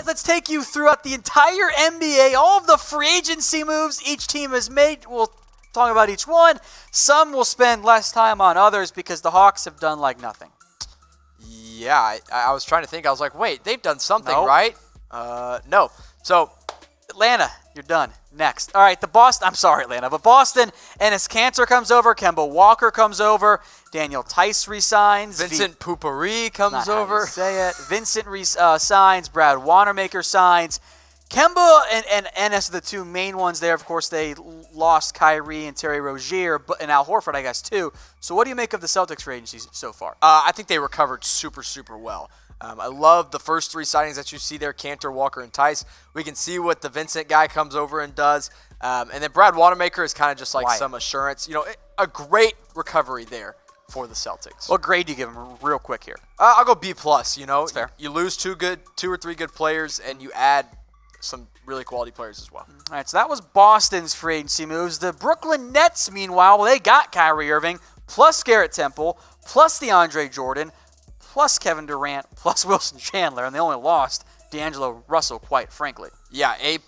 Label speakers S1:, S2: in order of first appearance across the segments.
S1: Guys, let's take you throughout the entire NBA, all of the free agency moves each team has made. We'll talk about each one. Some will spend less time on others because the Hawks have done like nothing.
S2: Yeah, I was trying to think. I was like, wait, they've done something,
S1: Nope.
S2: right? No. So,
S1: Atlanta, you're done. Next. All right, I'm sorry, Atlanta, but Boston, Enes Kanter comes over, Kemba Walker comes over, Daniel Tice resigns.
S2: Vincent Poupari comes
S1: Not how
S2: over.
S1: you say it. Vincent signs, Brad Wanamaker signs. Kemba and Enes are the two main ones there. Of course, they lost Kyrie and Terry Rozier, and Al Horford, I guess, too. So what do you make of the Celtics free agency so far?
S2: I think they recovered super, super well. I love the first three signings that you see there, Kanter, Walker, and Tice. We can see what the Vincent guy comes over and does. And then Brad Wanamaker is kind of just like some assurance. You know, a great recovery there for the Celtics.
S1: What grade do you give them real quick here?
S2: I'll go B+. You know,
S1: That's fair.
S2: You lose two or three good players, and you add some really quality players as well.
S1: All right, so that was Boston's free agency moves. The Brooklyn Nets, meanwhile, they got Kyrie Irving, plus Garrett Temple, plus DeAndre Jordan, plus Kevin Durant, plus Wilson Chandler, and they only lost D'Angelo Russell, quite frankly.
S2: Yeah, A+++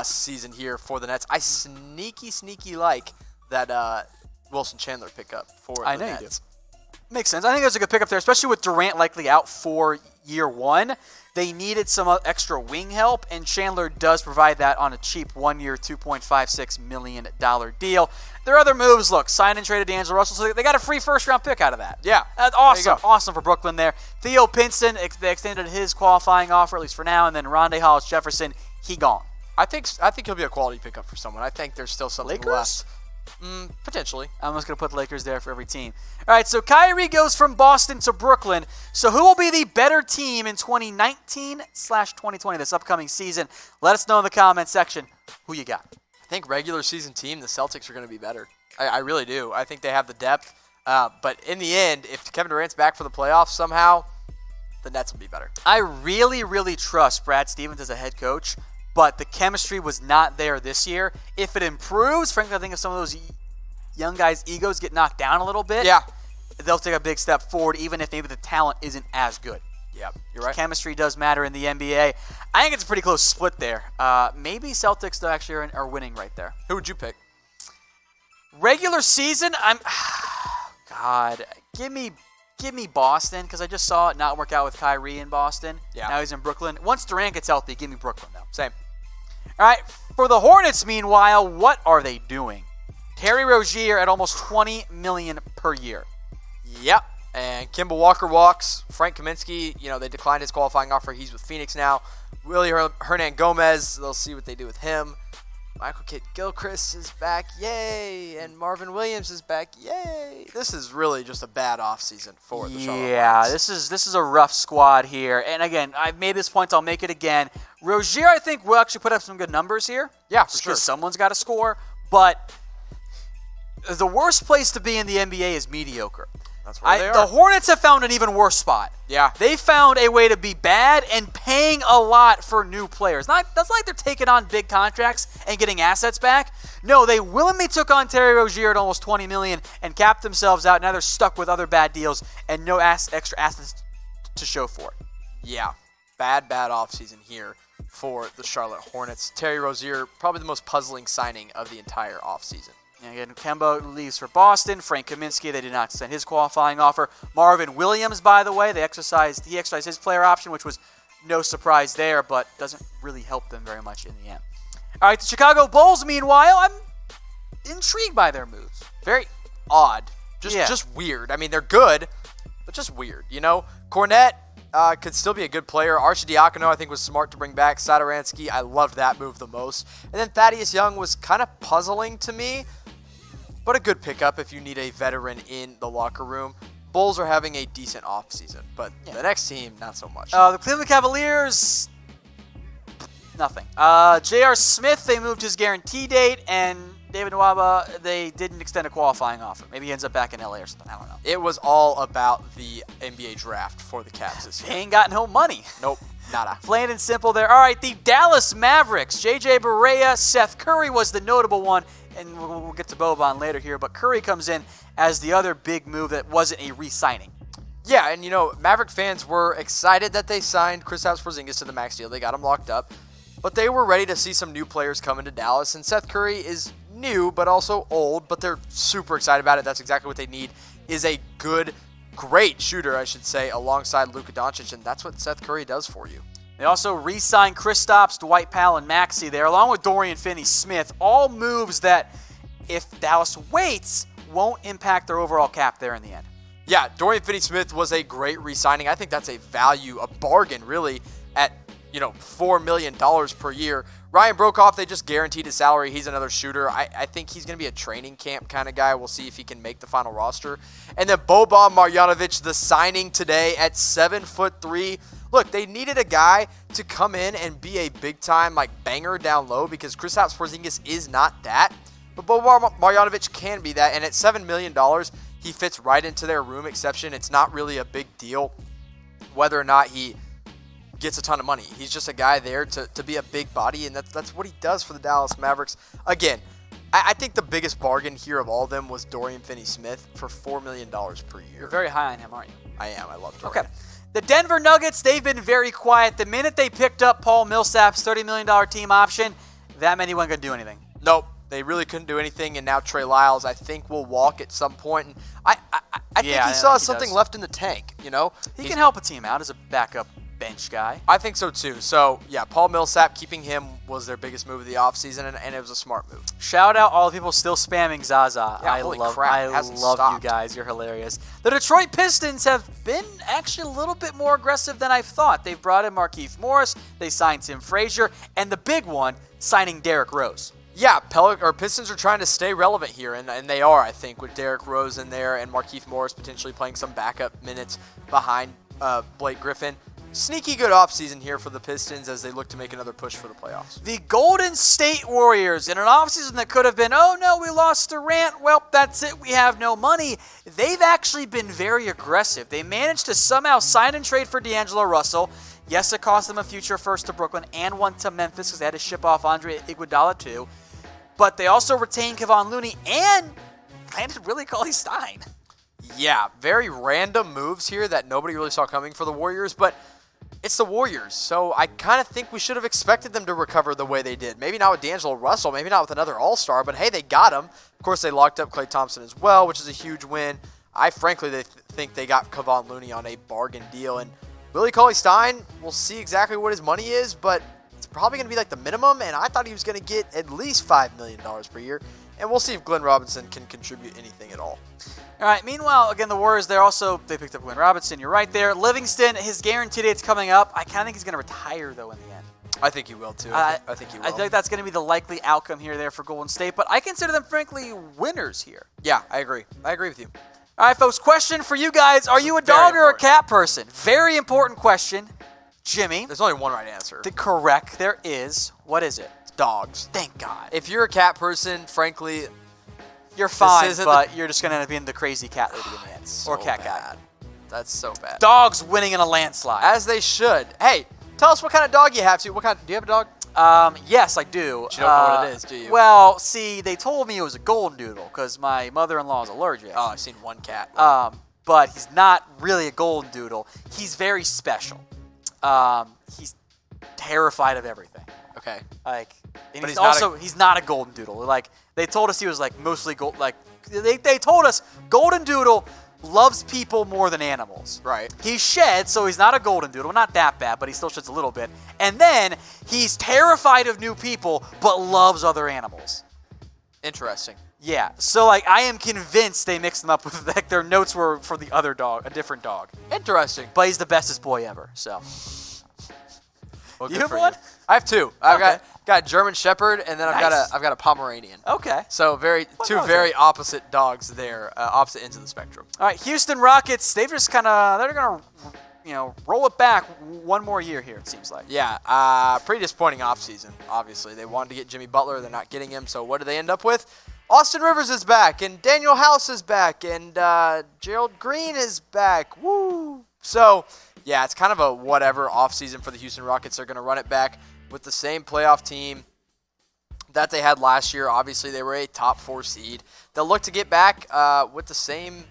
S2: season here for the Nets. I sneaky like that Wilson Chandler pickup for the Nets.
S1: I know you do. Makes sense. I think there's a good pickup there, especially with Durant likely out for year one. They needed some extra wing help, and Chandler does provide that on a cheap one-year, $2.56 million deal. Their other moves, look, sign and traded D'Angelo Russell, so they got a free first-round pick out of that.
S2: Yeah.
S1: That's awesome. Awesome for Brooklyn there. Theo Pinson, they extended his qualifying offer, at least for now, and then Rondé Hollis-Jefferson, he gone.
S2: I think he'll be a quality pickup for someone. I think there's still something
S1: Lakers?
S2: left. Potentially.
S1: I'm just going to put the Lakers there for every team. All right, so Kyrie goes from Boston to Brooklyn. So who will be the better team in 2019/2020, this upcoming season? Let us know in the comments section who you got.
S2: I think regular season team, the Celtics are going to be better. I really do. I think they have the depth. But in the end, if Kevin Durant's back for the playoffs somehow, the Nets will be better.
S1: I really, really trust Brad Stevens as a head coach, but the chemistry was not there this year. If it improves, frankly, I think if some of those young guys' egos get knocked down a little bit, they'll take a big step forward, even if maybe the talent isn't as good.
S2: Yeah, you're right.
S1: Chemistry does matter in the NBA. I think it's a pretty close split there. Maybe Celtics, though, actually are winning right there.
S2: Who would you pick?
S1: Regular season, God, give me Boston, because I just saw it not work out with Kyrie in Boston.
S2: Yeah.
S1: Now he's in Brooklyn. Once Durant gets healthy, give me Brooklyn, though.
S2: Same.
S1: All right, for the Hornets, meanwhile, what are they doing? Terry Rozier at almost $20 million per year.
S2: Yep. And Kemba Walker walks. Frank Kaminsky, they declined his qualifying offer. He's with Phoenix now. Willie Hernan Gomez, they'll see what they do with him. Michael Kidd-Gilchrist is back, yay! And Marvin Williams is back, yay! This is really just a bad offseason for the Charlotte Hornets.
S1: This is a rough squad here. And again, I've made this point, I'll make it again. Rozier, I think, will actually put up some good numbers here.
S2: Yeah, for sure.
S1: Because someone's got to score. But the worst place to be in the NBA is mediocre.
S2: That's where they are.
S1: The Hornets have found an even worse spot.
S2: Yeah.
S1: They found a way to be bad and paying a lot for new players. That's not like they're taking on big contracts and getting assets back. No, they willingly took on Terry Rozier at almost $20 million and capped themselves out. Now they're stuck with other bad deals and no extra assets to show for it.
S2: Yeah. Bad offseason here for the Charlotte Hornets. Terry Rozier, probably the most puzzling signing of the entire offseason.
S1: And again, Kemba leaves for Boston. Frank Kaminsky, they did not send his qualifying offer. Marvin Williams, by the way, he exercised his player option, which was no surprise there, but doesn't really help them very much in the end. All right, the Chicago Bulls, meanwhile, I'm intrigued by their moves.
S2: Very odd. Just weird. I mean, they're good, but just weird. Cornette could still be a good player. Arcidiacono, I think, was smart to bring back. Satoransky, I loved that move the most. And then Thaddeus Young was kind of puzzling to me, but a good pickup if you need a veteran in the locker room. Bulls are having a decent offseason, but the next team, not so much.
S1: The Cleveland Cavaliers, nothing. J.R. Smith, they moved his guarantee date, and David Nwaba, they didn't extend a qualifying offer. Maybe he ends up back in L.A. or something. I don't know.
S2: It was all about the NBA draft for the Cavs this year.
S1: They ain't got no money.
S2: Nope, nada.
S1: Plain and simple there. All right, the Dallas Mavericks. J.J. Barea, Seth Curry was the notable one, and we'll get to Boban later here, but Curry comes in as the other big move that wasn't a re-signing.
S2: Yeah, and Maverick fans were excited that they signed Kristaps Porzingis to the max deal. They got him locked up. But they were ready to see some new players come into Dallas. And Seth Curry is new, but also old. But they're super excited about it. That's exactly what they need, is a great shooter, I should say, alongside Luka Doncic. And that's what Seth Curry does for you.
S1: They also re-signed Kristaps, Dwight Powell, and Maxey there, along with Dorian Finney-Smith. All moves that, if Dallas waits, won't impact their overall cap there in the end.
S2: Yeah, Dorian Finney-Smith was a great re-signing. I think that's a bargain, really, at $4 million per year. Ryan Brokoff, they just guaranteed his salary. He's another shooter. I think he's going to be a training camp kind of guy. We'll see if he can make the final roster. And then Boban Marjanovic, the signing today at 7'3". Look, they needed a guy to come in and be a big-time banger down low because Kristaps Porzingis is not that. But Boban Marjanovic can be that. And at $7 million, he fits right into their room exception. It's not really a big deal whether or not he gets a ton of money. He's just a guy there to be a big body, and that's what he does for the Dallas Mavericks. Again, I think the biggest bargain here of all of them was Dorian Finney-Smith for $4 million per year.
S1: You're very high on him, aren't you?
S2: I am. I love Dorian.
S1: Okay. The Denver Nuggets, they've been very quiet. The minute they picked up Paul Millsap's $30 million team option, that meant he wasn't going to do anything.
S2: Nope. They really couldn't do anything, and now Trey Lyles, I think, will walk at some point. And I think he still has something left in the tank,
S1: He can help a team out as a backup bench guy.
S2: I think so, too. So, yeah, Paul Millsap, keeping him was their biggest move of the offseason, and it was a smart move.
S1: Shout out all the people still spamming Zaza.
S2: Yeah,
S1: I
S2: holy
S1: love
S2: crap,
S1: you guys. You're hilarious. The Detroit Pistons have been actually a little bit more aggressive than I thought. They've brought in Markieff Morris. They signed Tim Frazier. And the big one, signing Derrick Rose.
S2: Yeah, Pistons are trying to stay relevant here, and they are, I think, with Derrick Rose in there and Markieff Morris potentially playing some backup minutes behind Blake Griffin. Sneaky good offseason here for the Pistons as they look to make another push for the playoffs.
S1: The Golden State Warriors, in an offseason that could have been, oh no, we lost Durant, well, that's it, we have no money. They've actually been very aggressive. They managed to somehow sign and trade for D'Angelo Russell. Yes, it cost them a future first to Brooklyn and one to Memphis because they had to ship off Andre Iguodala too. But they also retained Kevon Looney and landed really Cauley Stein.
S2: Yeah, very random moves here that nobody really saw coming for the Warriors, but it's the Warriors, so I kind of think we should have expected them to recover the way they did. Maybe not with D'Angelo Russell, maybe not with another All-Star, but hey, they got him. Of course, they locked up Klay Thompson as well, which is a huge win. I frankly think they got Kevon Looney on a bargain deal, and Willie Cauley-Stein, we'll see exactly what his money is, but it's probably going to be the minimum, and I thought he was going to get at least $5 million per year, and we'll see if Glenn Robinson can contribute anything at all.
S1: All right, meanwhile, again, the Warriors, they picked up Glenn Robinson. You're right there. Livingston, his guaranteed date's coming up. I kind of think he's going to retire, though, in the end.
S2: I think he will, too. I think he will.
S1: I think that's going to be the likely outcome here there for Golden State, but I consider them, frankly, winners here.
S2: Yeah, I agree. I agree with you.
S1: All right, folks, question for you guys. Are you a dog or a cat person? Very important question. Jimmy.
S2: There's only one right answer.
S1: Correct. There is. What is it?
S2: Dogs.
S1: Thank God.
S2: If you're a cat person, frankly,
S1: you're fine, but you're just going to end up being the crazy cat lady in the end.
S2: So
S1: or cat
S2: bad. That's so bad.
S1: Dogs winning in a landslide.
S2: As they should. Hey, tell us what kind of dog you have. Do you have a dog?
S1: Yes, I do.
S2: But you don't know what it is, do you?
S1: Well, see, they told me it was a golden doodle because my mother-in-law is allergic.
S2: Oh, I've seen one cat.
S1: But he's not really a golden doodle. He's very special. He's terrified of everything.
S2: Okay.
S1: And he's not a golden doodle. They told us he was mostly gold. They told us golden doodle loves people more than animals.
S2: Right.
S1: He sheds, so he's not a golden doodle. Not that bad, but he still sheds a little bit. And then he's terrified of new people, but loves other animals.
S2: Interesting.
S1: Yeah. So I am convinced they mixed them up with their notes were for the other dog, a different dog.
S2: Interesting.
S1: But he's the bestest boy ever. So.
S2: Well,
S1: You have one?
S2: I have two. I've got a German Shepherd, and then
S1: Nice.
S2: I've got a Pomeranian.
S1: Okay.
S2: So two very opposite dogs there, opposite ends of the spectrum.
S1: All right, Houston Rockets. They're gonna roll it back one more year here. It seems like.
S2: Yeah. Pretty disappointing offseason. Obviously, they wanted to get Jimmy Butler. They're not getting him. So what do they end up with? Austin Rivers is back, and Daniel House is back, and Gerald Green is back. Woo! So. Yeah, it's kind of a whatever offseason for the Houston Rockets. They're going to run it back with the same playoff team that they had last year. Obviously, they were a top 4 seed. They'll look to get back with the same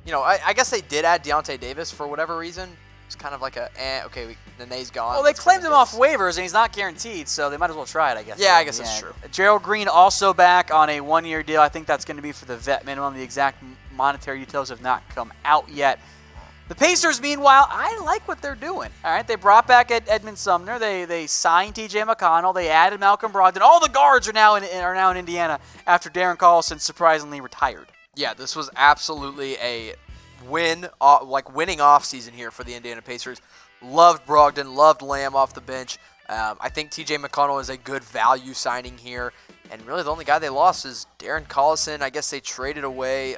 S2: you know, I guess they did add Deontay Davis for whatever reason. It's kind of like Nene's gone.
S1: Well, they claimed him off waivers, and he's not guaranteed, so they might as well try it, I guess.
S2: Yeah, I guess that's true.
S1: Gerald Green also back on a one-year deal. I think that's going to be for the vet minimum. The exact monetary details have not come out yet. The Pacers, meanwhile, I like what they're doing. All right, they brought back Edmund Sumner. They signed T.J. McConnell. They added Malcolm Brogdon. All the guards are now in Indiana after Darren Collison surprisingly retired.
S2: Yeah, this was absolutely a winning offseason here for the Indiana Pacers. Loved Brogdon, loved Lamb off the bench. I think T.J. McConnell is a good value signing here. And really the only guy they lost is Darren Collison. I guess they traded away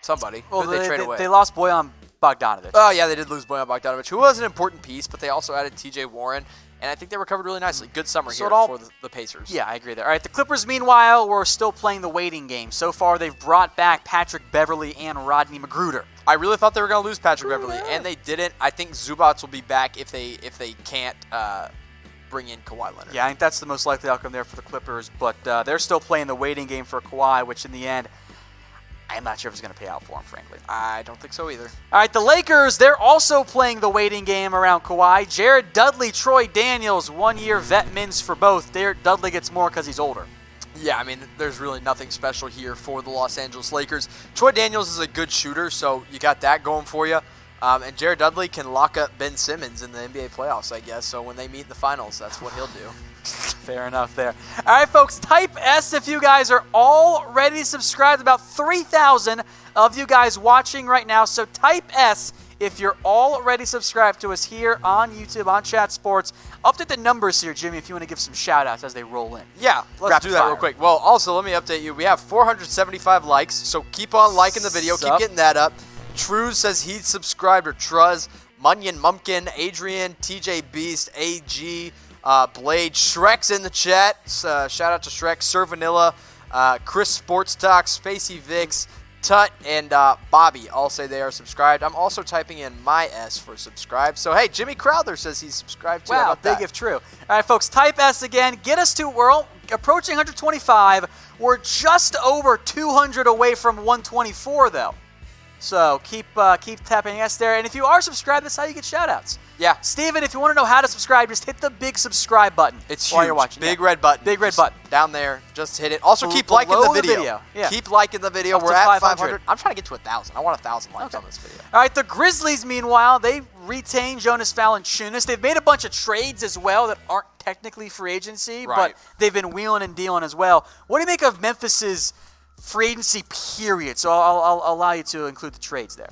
S2: somebody.
S1: Well,
S2: Who did they trade away?
S1: They lost Bojan Bogdanovic.
S2: Oh, yeah, they did lose Bojan Bogdanovic, who was an important piece, but they also added T.J. Warren. And I think they recovered really nicely. Good summer here for the Pacers.
S1: Yeah, I agree there. All right, the Clippers, meanwhile, were still playing the waiting game. So far, they've brought back Patrick Beverley and Rodney McGruder.
S2: I really thought they were going to lose Patrick Beverley, and they didn't. I think Zubats will be back if they can't bring in Kawhi Leonard.
S1: Yeah, I think that's the most likely outcome there for the Clippers. But they're still playing the waiting game for Kawhi, which in the end, I'm not sure if it's going to pay out for him, frankly.
S2: I don't think so either.
S1: All right, the Lakers, they're also playing the waiting game around Kawhi. Jared Dudley, Troy Daniels, one-year vet mins for both. Dudley gets more because he's older.
S2: Yeah, I mean, there's really nothing special here for the Los Angeles Lakers. Troy Daniels is a good shooter, so you got that going for you. And Jared Dudley can lock up Ben Simmons in the NBA playoffs, I guess. So when they meet in the finals, that's what he'll do.
S1: Fair enough there. All right, folks, type S if you guys are already subscribed. About 3,000 of you guys watching right now. So type S if you're already subscribed to us here on YouTube, on Chat Sports. Update the numbers here, Jimmy, if you want to give some shout-outs as they roll in.
S2: Yeah, let's do that real quick. Well, also, let me update you. We have 475 likes, so keep on liking the video. Keep getting that up. Truz says he's subscribed, or Truz. Munyon Mumpkin, Adrian, TJ Beast, AG, Blade, Shrek's in the chat. Shout out to Shrek, Sir Vanilla, Chris Sports Talk, Spacey Vix, Tut, and Bobby all say they are subscribed. I'm also typing in my S for subscribe. So, hey, Jimmy Crowther says he's subscribed too.
S1: Wow, big if true. All right, folks, type S again. Get us to, we're approaching 125. We're just over 200 away from 124, though. So keep tapping S there. And if you are subscribed, that's how you get shout-outs.
S2: Yeah.
S1: Steven, if you want to know how to subscribe, just hit the big subscribe button.
S2: It's
S1: while
S2: huge.
S1: You're watching.
S2: Big red button.
S1: Big red button.
S2: Down there. Just hit it. Also, keep liking the video.
S1: Yeah.
S2: Keep liking the video. We're at 500. I'm trying to get to 1,000. I want 1,000 likes on this video.
S1: All right, the Grizzlies, meanwhile, they retained Jonas Valanciunas. They've made a bunch of trades as well that aren't technically free agency, but they've been wheeling and dealing as well. What do you make of Memphis's free agency period? So I'll allow you to include the trades there.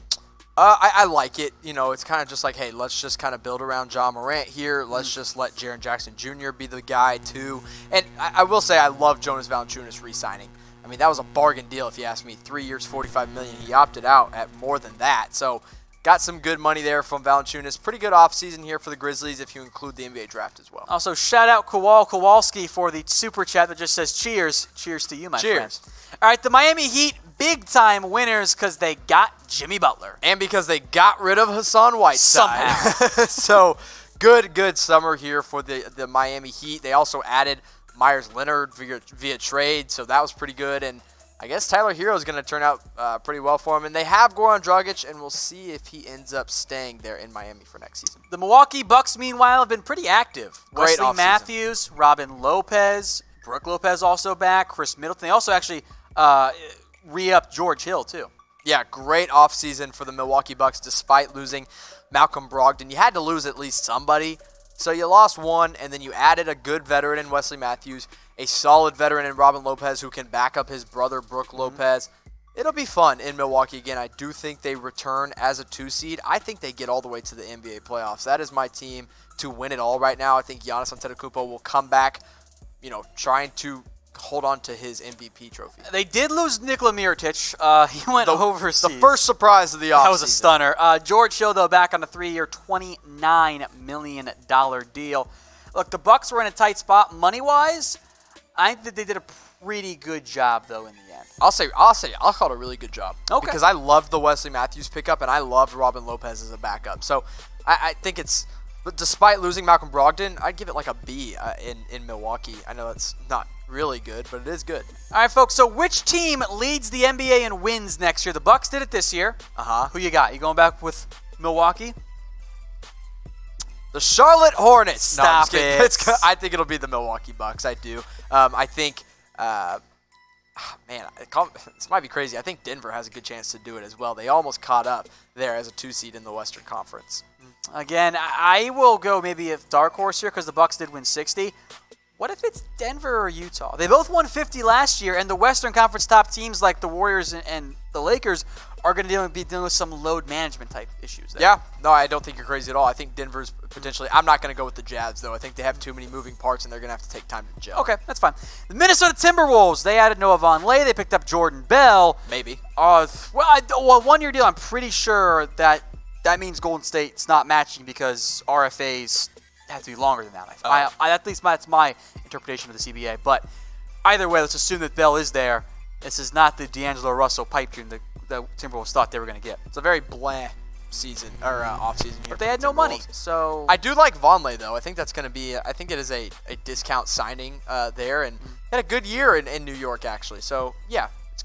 S2: I like it. You know, it's kind of just like, hey, let's just kind of build around John Morant here. Let's just let Jaren Jackson Jr. be the guy, too. And I will say I love Jonas Valanciunas re-signing. I mean, that was a bargain deal, if you ask me. 3 years, $45 million. He opted out at more than that. So, got some good money there from Valanciunas. Pretty good offseason here for the Grizzlies if you include the NBA draft as well.
S1: Also, shout out Kowalski for the super chat that just says cheers. Cheers to you, my friend. All right, the Miami Heat, big-time winners because they got Jimmy Butler.
S2: And because they got rid of Hassan Whiteside.
S1: Somehow.
S2: So, good summer here for the Miami Heat. They also added Myers Leonard via trade, so that was pretty good. And I guess Tyler Hero is going to turn out pretty well for him. And they have Goran Dragic, and we'll see if he ends up staying there in Miami for next season.
S1: The Milwaukee Bucks, meanwhile, have been pretty active.
S2: Great
S1: Wesley Matthews, Robin Lopez, Brooke Lopez also back, Chris Middleton. They also actually re-upped George Hill, too.
S2: Yeah, great offseason for the Milwaukee Bucks despite losing Malcolm Brogdon. You had to lose at least somebody. So you lost one, and then you added a good veteran in Wesley Matthews, a solid veteran in Robin Lopez who can back up his brother, Brooke Lopez. It'll be fun in Milwaukee again. I do think they return as a 2 seed. I think they get all the way to the NBA playoffs. That is my team to win it all right now. I think Giannis Antetokounmpo will come back, trying to hold on to his MVP trophy.
S1: They did lose Nikola Mirotic. He went overseas.
S2: The first surprise of the offseason.
S1: That was a stunner. George Hill, though, back on a 3-year, $29 million deal. Look, the Bucks were in a tight spot money-wise. I think that they did a pretty good job, though, in the end.
S2: I'll call it a really good job.
S1: Okay.
S2: Because I loved the Wesley Matthews pickup, and I loved Robin Lopez as a backup. So I think but despite losing Malcolm Brogdon, I'd give it like a B in Milwaukee. I know that's not really good, but it is good.
S1: All right, folks. So which team leads the NBA in wins next year? The Bucks did it this year. Who you got? You going back with Milwaukee?
S2: The Charlotte Hornets.
S1: Stop it.
S2: I think it'll be the Milwaukee Bucks. I do. I think, man, this might be crazy. I think Denver has a good chance to do it as well. They almost caught up there as a 2 seed in the Western Conference.
S1: Again, I will go maybe a dark horse here because the Bucks did win 60. What if it's Denver or Utah? They both won 50 last year, and the Western Conference top teams like the Warriors and the Lakers are going to be dealing with some load management type issues there.
S2: Yeah. No, I don't think you're crazy at all. I think Denver's potentially – I'm not going to go with the Jazz, though. I think they have too many moving parts, and they're going to have to take time to gel.
S1: Okay, that's fine. The Minnesota Timberwolves, they added Noah Vonleh. They picked up Jordan Bell.
S2: Maybe.
S1: Well, 1-year deal, I'm pretty sure that means Golden State's not matching because RFAs have to be longer than that. At least that's my interpretation of the CBA. But either way, let's assume that Bell is there. This is not the D'Angelo Russell pipe dream that the Timberwolves thought they were going to get.
S2: It's a very blah season or off season here.
S1: But they had no money, so
S2: I do like Vonleh though. I think that's going to be. I think it is a discount signing there, and had a good year in New York actually. So yeah, it's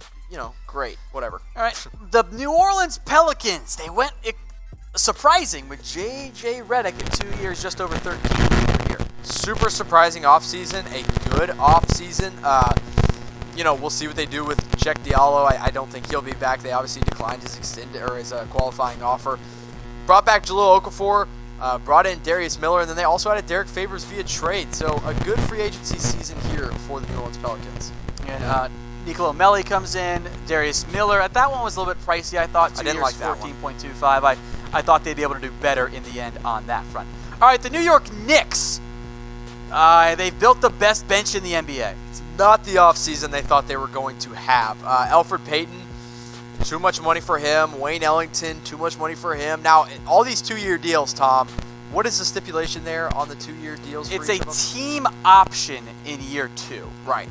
S2: great. Whatever.
S1: All right, the New Orleans Pelicans. They went surprising with J.J. Redick in 2 years, just over 13 per year.
S2: Super surprising offseason. A good offseason. We'll see what they do with Cheikh Diallo. I don't think he'll be back. They obviously declined his his qualifying offer. Brought back Jahlil Okafor, brought in Darius Miller, and then they also added Derek Favors via trade. So a good free agency season here for the New Orleans Pelicans.
S1: And Nicolo Melli comes in, Darius Miller. That one was a little bit pricey, I thought.
S2: I didn't like that one.
S1: 14.25. I thought they'd be able to do better in the end on that front. All right, the New York Knicks. They've built the best bench in the NBA.
S2: It's not the offseason they thought they were going to have. Elfrid Payton, too much money for him. Wayne Ellington, too much money for him. Now, all these 2-year deals, Tom, what is the stipulation there on the 2-year deals?
S1: It's a team option in year 2.
S2: Right.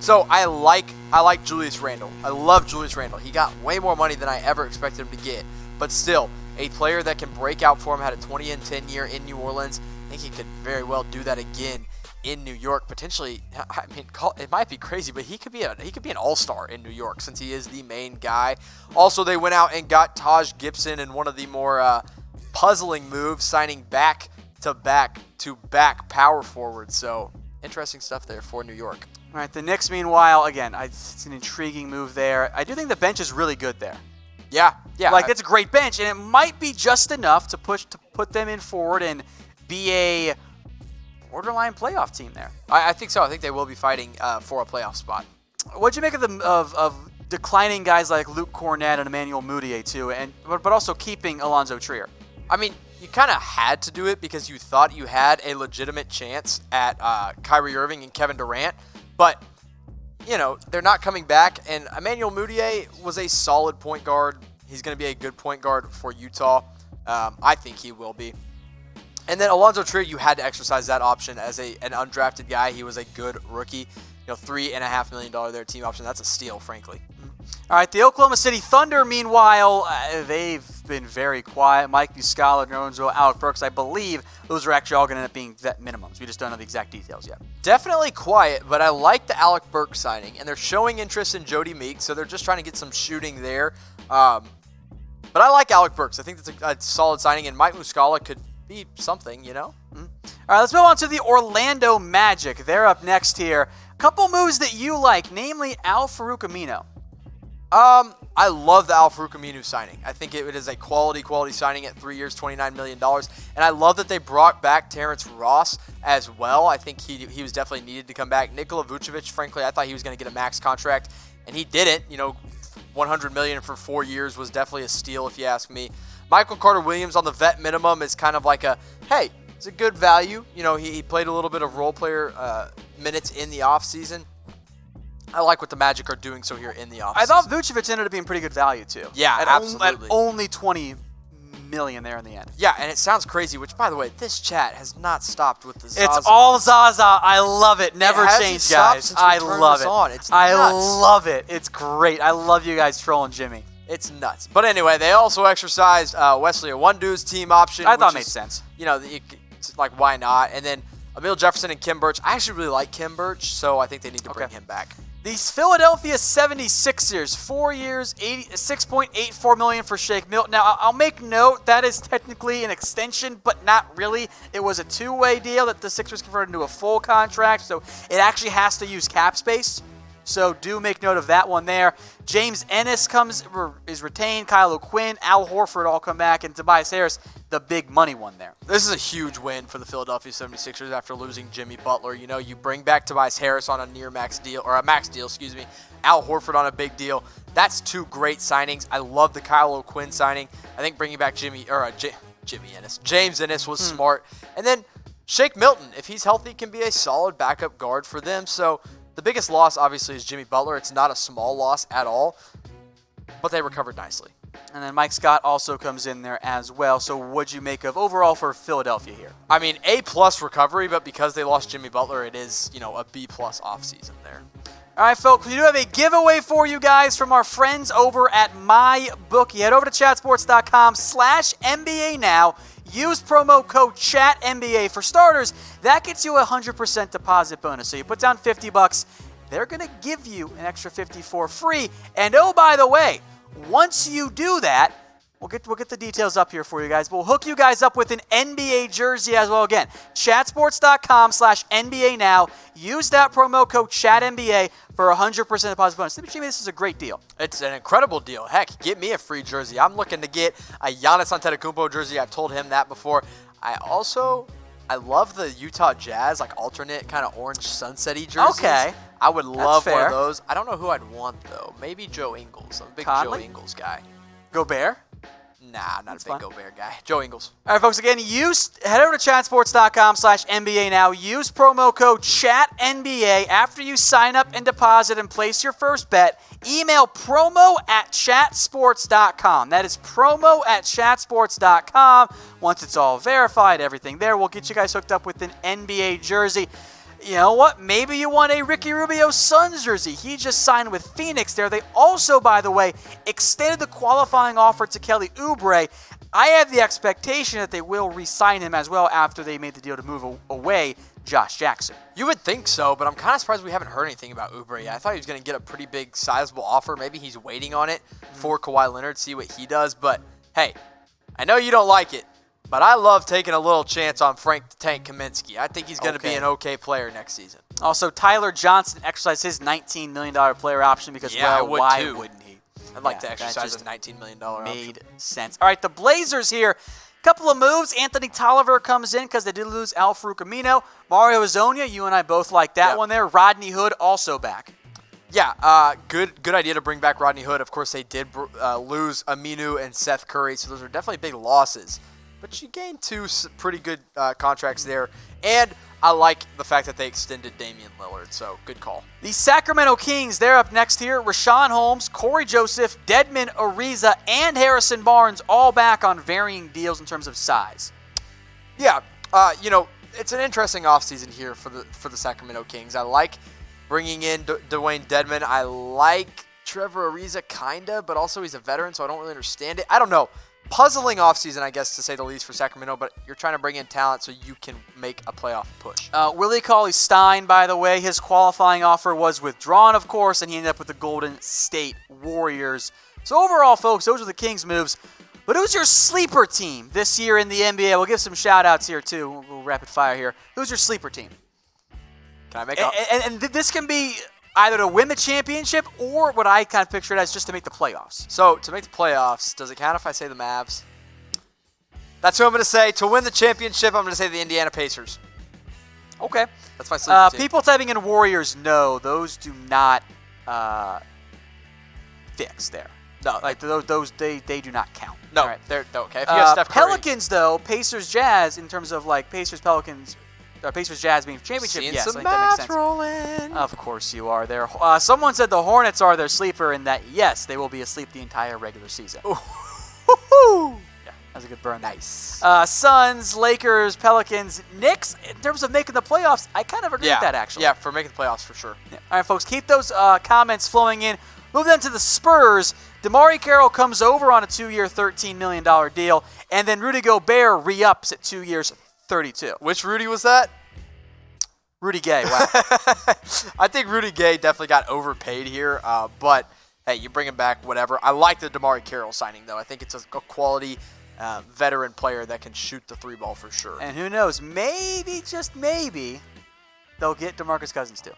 S2: So I like Julius Randle. I love Julius Randle. He got way more money than I ever expected him to get. But still, a player that can break out for him, had a 20-10 year in New Orleans. I think he could very well do that again in New York. Potentially, I mean, it might be crazy, but he could be an all-star in New York since he is the main guy. Also, they went out and got Taj Gibson in one of the more puzzling moves, signing back-to-back power forwards. So interesting stuff there for New York.
S1: All right, the Knicks, meanwhile, again, it's an intriguing move there. I do think the bench is really good there.
S2: Yeah.
S1: It's a great bench, and it might be just enough to put them in forward and be a borderline playoff team there.
S2: I think so. I think they will be fighting for a playoff spot.
S1: What'd you make of declining guys like Luke Cornett and Emmanuel Mudiay too, but also keeping Alonzo Trier?
S2: I mean, you kind of had to do it because you thought you had a legitimate chance at Kyrie Irving and Kevin Durant, but they're not coming back, and Emmanuel Mudiay was a solid point guard. He's going to be a good point guard for Utah. I think he will be. And then Alonzo Trier, you had to exercise that option as an undrafted guy. He was a good rookie. $3.5 million their team option. That's a steal, frankly.
S1: All right, the Oklahoma City Thunder, meanwhile, they've been very quiet. Mike Muscala, Nerlens, Alec Burks, I believe those are actually all going to end up being vet minimums. We just don't know the exact details yet.
S2: Definitely quiet, but I like the Alec Burks signing, and they're showing interest in Jody Meeks, so they're just trying to get some shooting there. But I like Alec Burks. I think that's a solid signing, and Mike Muscala could be something, All
S1: right, let's move on to the Orlando Magic. They're up next here. Couple moves that you like, namely Al-Farouq Aminu.
S2: I love the Al-Farouq Aminu signing. I think it is a quality signing at 3 years, $29 million. And I love that they brought back Terrence Ross as well. I think he was definitely needed to come back. Nikola Vucevic, frankly, I thought he was going to get a max contract, and he didn't. $100 million for 4 years was definitely a steal if you ask me. Michael Carter-Williams on the vet minimum is kind of like hey, it's a good value. He played a little bit of role player minutes in the offseason. I like what the Magic are doing so here in the offseason.
S1: I thought Vucevic ended up being pretty good value, too.
S2: Yeah, absolutely.
S1: At only $20 million there in the end.
S2: Yeah, and it sounds crazy, which, by the way, this chat has not stopped with the Zaza.
S1: It's all Zaza. I love it. Never change, guys. I love it.
S2: It's nuts.
S1: I love it. It's great. I love you guys trolling Jimmy.
S2: It's nuts. But anyway, they also exercised Wesley Iwundu's team option.
S1: I thought it made sense.
S2: Like, why not? And then Emil Jefferson and Kim Birch. I actually really like Kim Birch, so I think they need to bring him back.
S1: These Philadelphia 76ers, 4 years, $6.84 million for Shake Milton. Now, I'll make note that is technically an extension, but not really. It was a two-way deal that the Sixers converted into a full contract, so it actually has to use cap space. So do make note of that one there. James Ennis is retained. Kyle O'Quinn, Al Horford all come back, and Tobias Harris, the big money one there.
S2: This is a huge win for the Philadelphia 76ers after losing Jimmy Butler. You know, you bring back Tobias Harris on a near max deal, or a max deal, excuse me. Al Horford on a big deal. That's two great signings. I love the Kyle O'Quinn signing. I think bringing back James Ennis was smart. And then Shake Milton, if he's healthy, can be a solid backup guard for them. So the biggest loss, obviously, is Jimmy Butler. It's not a small loss at all, but they recovered nicely.
S1: And then Mike Scott also comes in there as well. So what'd you make of overall for Philadelphia here?
S2: I mean, A+ recovery, but because they lost Jimmy Butler, it is, a B+ offseason there.
S1: All right, folks, we do have a giveaway for you guys from our friends over at MyBookie. Head over to chatsports.com/NBA now. Use promo code CHATNBA. For starters, that gets you a 100% deposit bonus. So you put down $50, they're going to give you an extra $50 for free. And oh, by the way, once you do that, we'll get the details up here for you guys. We'll hook you guys up with an NBA jersey as well. Again, chatsports.com/NBA now. Use that promo code CHATNBA for a 100% deposit bonus. Jimmy, this is a great deal.
S2: It's an incredible deal. Heck, get me a free jersey. I'm looking to get a Giannis Antetokounmpo jersey. I've told him that before. I love the Utah Jazz, like alternate kind of orange sunset-y jerseys.
S1: Okay.
S2: I would love
S1: That's
S2: one of
S1: fair.
S2: those. I don't know who I'd want, though. Maybe Joe Ingles. I'm a big
S1: Conley?
S2: Joe Ingles guy.
S1: Gobert?
S2: Nah, not
S1: That's
S2: a big
S1: fine.
S2: Gobert guy. Joe Ingles.
S1: All right, folks, again, head over to chatsports.com/NBA now. Use promo code CHATNBA after you sign up and deposit and place your first bet. Email promo@chatsports.com. That is promo@chatsports.com. Once it's all verified, everything there, we'll get you guys hooked up with an NBA jersey. You know what? Maybe you want a Ricky Rubio Suns jersey. He just signed with Phoenix there. They also, by the way, extended the qualifying offer to Kelly Oubre. I have the expectation that they will re-sign him as well after they made the deal to move away Josh Jackson.
S2: You would think so, but I'm kind of surprised we haven't heard anything about Oubre yet. I thought he was going to get a pretty big, sizable offer. Maybe he's waiting on it for Kawhi Leonard, see what he does. But, hey, I know you don't like it, but I love taking a little chance on Frank the Tank Kaminsky. I think he's going to be an okay player next season.
S1: Also, Tyler Johnson exercised his $19 million player option because, why wouldn't he?
S2: I'd like to exercise a $19 million
S1: made
S2: option.
S1: sense. All right, the Blazers here. Couple of moves. Anthony Tolliver comes in because they did lose Al-Farouq Amino. Mario Hezonja, you and I both like that one there. Rodney Hood also back.
S2: Yeah, good idea to bring back Rodney Hood. Of course, they did lose Aminu and Seth Curry, so those are definitely big losses. But you gained two pretty good contracts there. And I like the fact that they extended Damian Lillard, so good call.
S1: The Sacramento Kings, they're up next here. Rashawn Holmes, Corey Joseph, Dedmon Ariza, and Harrison Barnes all back on varying deals in terms of size.
S2: Yeah, it's an interesting offseason here for the Sacramento Kings. I like bringing in Dwayne Dedmon. I like Trevor Ariza kinda, but also he's a veteran, so I don't really understand it. I don't know. Puzzling offseason, I guess, to say the least, for Sacramento, but you're trying to bring in talent so you can make a playoff push.
S1: Willie Cauley-Stein, by the way, his qualifying offer was withdrawn, of course, and he ended up with the Golden State Warriors. So overall, folks, those are the Kings' moves. But who's your sleeper team this year in the NBA? We'll give some shout-outs here, too. We'll rapid fire here. Who's your sleeper team?
S2: Can I make
S1: and this can be either to win the championship or what I kind of picture it as just to make the playoffs.
S2: So, to make the playoffs, does it count if I say the Mavs? That's who I'm going to say. To win the championship, I'm going to say the Indiana Pacers.
S1: Okay.
S2: That's my sleeper team.
S1: People typing in Warriors, no, those do not fix there.
S2: No,
S1: like those they do not count.
S2: No,
S1: right.
S2: they're okay. If you have Steph Curry.
S1: Pelicans though, Pacers Jazz in terms of like Pacers Pelicans. Pacers Jazz being championship,
S2: Seeing
S1: yes,
S2: some
S1: I think that makes sense.
S2: rolling.
S1: Of course you are there. Someone said the Hornets are their sleeper, and that yes, they will be asleep the entire regular season.
S2: Ooh.
S1: Yeah, that's a good burn.
S2: Nice.
S1: Suns, Lakers, Pelicans, Knicks. In terms of making the playoffs, I kind of agree with that actually.
S2: Yeah, for making the playoffs for sure.
S1: Yeah. All right, folks, keep those comments flowing in. Move then to the Spurs. DeMarre Carroll comes over on a 2-year, $13 million deal, and then Rudy Gobert re-ups at 2 years, $32.
S2: Which Rudy was that?
S1: Rudy Gay, wow.
S2: I think Rudy Gay definitely got overpaid here, but hey, you bring him back, whatever. I like the DeMarre Carroll signing, though. I think it's a quality veteran player that can shoot the three ball for sure.
S1: And who knows, maybe, just maybe, they'll get DeMarcus Cousins too.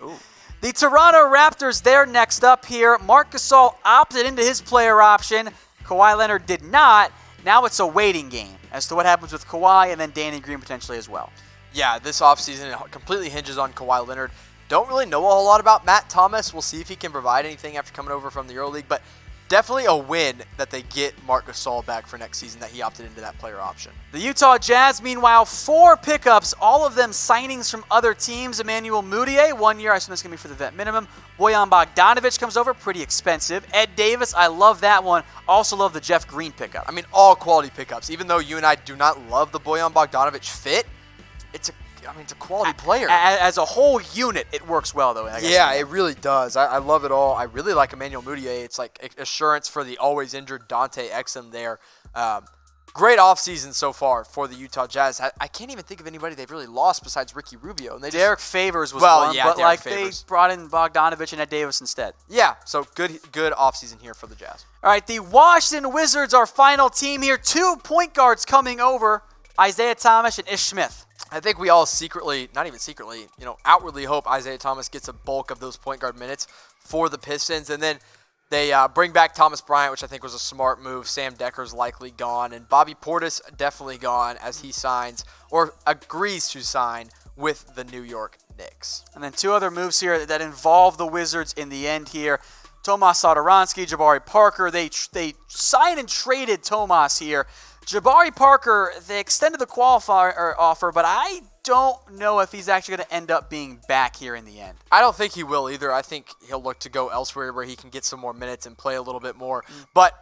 S2: Ooh.
S1: The Toronto Raptors, they're next up here. Marc Gasol opted into his player option. Kawhi Leonard did not. Now it's a waiting game as to what happens with Kawhi and then Danny Green potentially as well.
S2: Yeah, this offseason it completely hinges on Kawhi Leonard. Don't really know a whole lot about Matt Thomas. We'll see if he can provide anything after coming over from the EuroLeague, but definitely a win that they get Marc Gasol back for next season, that he opted into that player option.
S1: The Utah Jazz, meanwhile, 4 pickups, all of them signings from other teams. Emmanuel Mudiay, 1 year. I assume that's going to be for the vet minimum. Bojan Bogdanovic comes over, pretty expensive. Ed Davis, I love that one. Also love the Jeff Green pickup.
S2: I mean, all quality pickups. Even though you and I do not love the Bojan Bogdanovic fit, it's a quality player.
S1: As a whole unit, it works well, though.
S2: Yeah, it really does. I love it all. I really like Emmanuel Mudiay. It's like assurance for the always injured Dante Exum there. Great offseason so far for the Utah Jazz. I can't even think of anybody they've really lost besides Ricky Rubio. And
S1: Derek Favors was one,
S2: yeah,
S1: but
S2: Derek Favors.
S1: They brought in Bogdanovic and Ed Davis instead.
S2: Yeah, so good offseason here for the Jazz.
S1: All right, the Washington Wizards, our final team here. 2 point guards coming over, Isaiah Thomas and Ish Smith.
S2: I think we all secretly, not even secretly, outwardly hope Isaiah Thomas gets a bulk of those point guard minutes for the Pistons. And then they bring back Thomas Bryant, which I think was a smart move. Sam Decker's likely gone. And Bobby Portis definitely gone as he signs or agrees to sign with the New York Knicks.
S1: And then 2 other moves here that involve the Wizards in the end here. Tomas Satoransky, Jabari Parker. They signed and traded Tomas here. Jabari Parker, they extended the qualifier offer, but I don't know if he's actually going to end up being back here in the end.
S2: I don't think he will either. I think he'll look to go elsewhere where he can get some more minutes and play a little bit more. But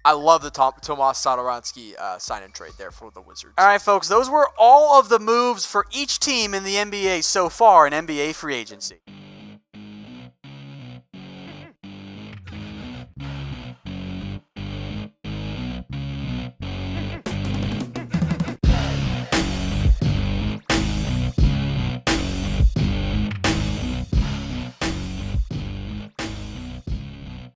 S2: I love the Tomas Satoransky sign and trade there for the Wizards.
S1: All right, folks, those were all of the moves for each team in the NBA so far in NBA free agency.